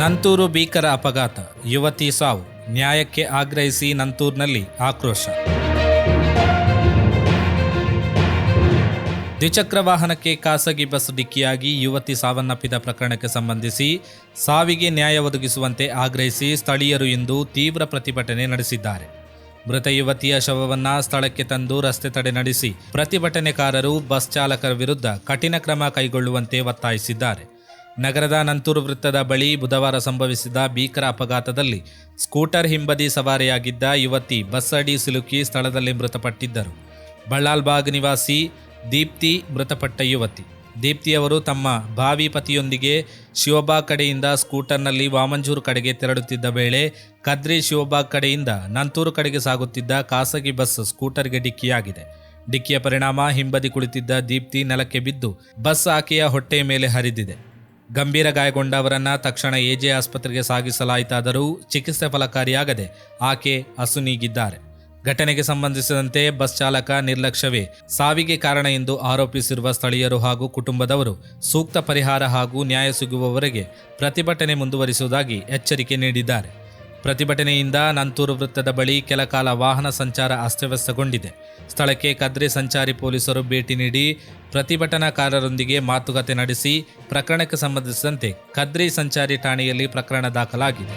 ನಂತೂರು ಭೀಕರ ಅಪಘಾತ, ಯುವತಿ ಸಾವು, ನ್ಯಾಯಕ್ಕೆ ಆಗ್ರಹಿಸಿ ನಂತೂರಿನಲ್ಲಿ ಆಕ್ರೋಶ. ದ್ವಿಚಕ್ರ ವಾಹನಕ್ಕೆ ಖಾಸಗಿ ಬಸ್ ಡಿಕ್ಕಿಯಾಗಿ ಯುವತಿ ಸಾವನ್ನಪ್ಪಿದ ಪ್ರಕರಣಕ್ಕೆ ಸಂಬಂಧಿಸಿ ಸಾವಿಗೆ ನ್ಯಾಯ ಒದಗಿಸುವಂತೆ ಆಗ್ರಹಿಸಿ ಸ್ಥಳೀಯರು ಇಂದು ತೀವ್ರ ಪ್ರತಿಭಟನೆ ನಡೆಸಿದ್ದಾರೆ. ಮೃತ ಯುವತಿಯ ಶವವನ್ನು ಸ್ಥಳಕ್ಕೆ ತಂದು ರಸ್ತೆ ತಡೆ ನಡೆಸಿ ಪ್ರತಿಭಟನೆಕಾರರು ಬಸ್ ಚಾಲಕರ ವಿರುದ್ಧ ಕಠಿಣ ಕ್ರಮ ಕೈಗೊಳ್ಳುವಂತೆ ಒತ್ತಾಯಿಸಿದ್ದಾರೆ. ನಗರದ ನಂತೂರು ವೃತ್ತದ ಬಳಿ ಬುಧವಾರ ಸಂಭವಿಸಿದ ಭೀಕರ ಅಪಘಾತದಲ್ಲಿ ಸ್ಕೂಟರ್ ಹಿಂಬದಿ ಸವಾರಿಯಾಗಿದ್ದ ಯುವತಿ ಬಸ್ ಅಡಿ ಸಿಲುಕಿ ಸ್ಥಳದಲ್ಲಿ ಮೃತಪಟ್ಟಿದ್ದರು. ಬಳ್ಳಾಲ್ಬಾಗ್ ನಿವಾಸಿ ದೀಪ್ತಿ ಮೃತಪಟ್ಟ ಯುವತಿ. ದೀಪ್ತಿಯವರು ತಮ್ಮ ಭಾವಿ ಪತಿಯೊಂದಿಗೆ ಶಿವಬಾಗ್ ಕಡೆಯಿಂದ ಸ್ಕೂಟರ್ನಲ್ಲಿ ವಾಮಂಜೂರು ಕಡೆಗೆ ತೆರಳುತ್ತಿದ್ದ ವೇಳೆ ಕದ್ರಿ ಶಿವಬಾಗ್ ಕಡೆಯಿಂದ ನಂತೂರು ಕಡೆಗೆ ಸಾಗುತ್ತಿದ್ದ ಖಾಸಗಿ ಬಸ್ ಸ್ಕೂಟರ್ಗೆ ಡಿಕ್ಕಿಯಾಗಿದೆ. ಡಿಕ್ಕಿಯ ಪರಿಣಾಮ ಹಿಂಬದಿ ಕುಳಿತಿದ್ದ ದೀಪ್ತಿ ನೆಲಕ್ಕೆ ಬಿದ್ದು ಬಸ್ ಆಕೆಯ ಹೊಟ್ಟೆಯ ಮೇಲೆ ಹರಿದಿದೆ. ಗಂಭೀರ ಗಾಯಗೊಂಡ ಅವರನ್ನು ತಕ್ಷಣ ಎಜೆ ಆಸ್ಪತ್ರೆಗೆ ಸಾಗಿಸಲಾಯಿತಾದರೂ ಚಿಕಿತ್ಸೆ ಫಲಕಾರಿಯಾಗದೆ ಆಕೆ ಅಸುನೀಗಿದ್ದಾರೆ. ಘಟನೆಗೆ ಸಂಬಂಧಿಸಿದಂತೆ ಬಸ್ ಚಾಲಕ ನಿರ್ಲಕ್ಷ್ಯವೇ ಸಾವಿಗೆ ಕಾರಣ ಎಂದು ಆರೋಪಿಸಿರುವ ಸ್ಥಳೀಯರು ಹಾಗೂ ಕುಟುಂಬದವರು ಸೂಕ್ತ ಪರಿಹಾರ ಹಾಗೂ ನ್ಯಾಯ ಸಿಗುವವರೆಗೆ ಪ್ರತಿಭಟನೆ ಮುಂದುವರಿಸುವುದಾಗಿ ಎಚ್ಚರಿಕೆ ನೀಡಿದ್ದಾರೆ. ಪ್ರತಿಭಟನೆಯಿಂದ ನಂತೂರು ವೃತ್ತದ ಬಳಿ ಕೆಲಕಾಲ ವಾಹನ ಸಂಚಾರ ಅಸ್ತವ್ಯಸ್ತಗೊಂಡಿದೆ. ಸ್ಥಳಕ್ಕೆ ಕದ್ರಿ ಸಂಚಾರಿ ಪೊಲೀಸರು ಭೇಟಿ ನೀಡಿ ಪ್ರತಿಭಟನಾಕಾರರೊಂದಿಗೆ ಮಾತುಕತೆ ನಡೆಸಿ ಪ್ರಕರಣಕ್ಕೆ ಸಂಬಂಧಿಸಿದಂತೆ ಕದ್ರಿ ಸಂಚಾರಿ ಠಾಣೆಯಲ್ಲಿ ಪ್ರಕರಣ ದಾಖಲಾಗಿದೆ.